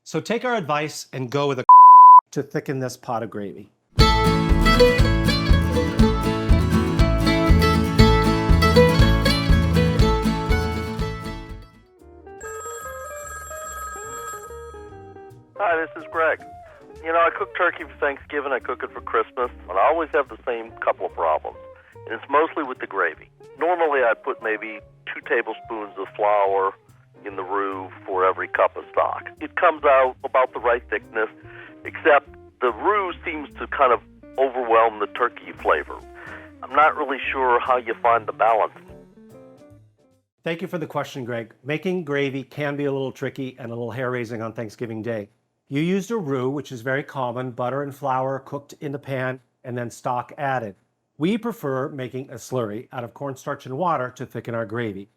So take our advice and go with a to thicken this pot of gravy. Hi, this is Greg. I cook turkey for Thanksgiving, I cook it for Christmas, and I always have the same couple of problems. And it's mostly with the gravy. Normally I put maybe 2 tablespoons of flour in the roux for every cup of stock. It comes out about the right thickness, except the roux seems to kind of overwhelm the turkey flavor. I'm not really sure how you find the balance. Thank you for the question, Greg. Making gravy can be a little tricky and a little hair-raising on Thanksgiving Day. You used a roux, which is very common, butter and flour cooked in the pan and then stock added. We prefer making a slurry out of cornstarch and water to thicken our gravy.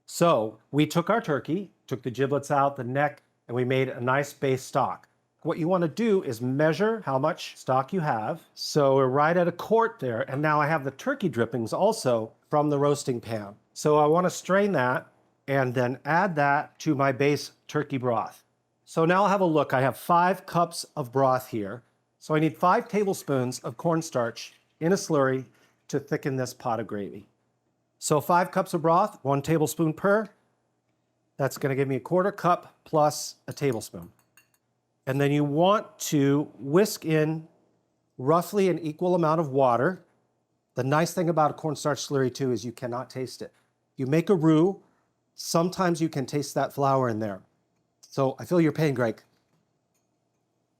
So we took our turkey, took the giblets out, the neck, and we made a nice base stock. What you want to do is measure how much stock you have. So we're right at a quart there, and now I have the turkey drippings also from the roasting pan. So I want to strain that and then add that to my base turkey broth. So now I'll have a look. I have 5 cups of broth here. So I need 5 tablespoons of cornstarch in a slurry to thicken this pot of gravy. So 5 cups of broth, 1 tablespoon per. That's going to give me a 1/4 cup plus a tablespoon. And then you want to whisk in roughly an equal amount of water. The nice thing about a cornstarch slurry too is you cannot taste it. You make a roux, sometimes you can taste that flour in there. So I feel your pain, Greg.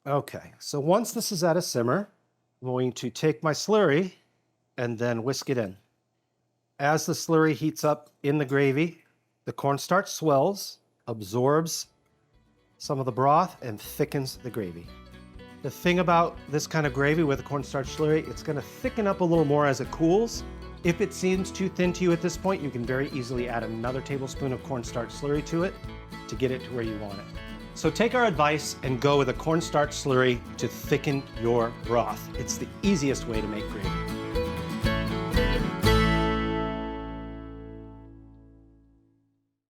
Okay, so once this is at a simmer, I'm going to take my slurry and then whisk it in. As the slurry heats up in the gravy, the cornstarch swells, absorbs some of the broth, and thickens the gravy. The thing about this kind of gravy with a cornstarch slurry, it's going to thicken up a little more as it cools. If it seems too thin to you at this point, you can very easily add another tablespoon of cornstarch slurry to it to get it to where you want it. So take our advice and go with a cornstarch slurry to thicken your broth. It's the easiest way to make gravy.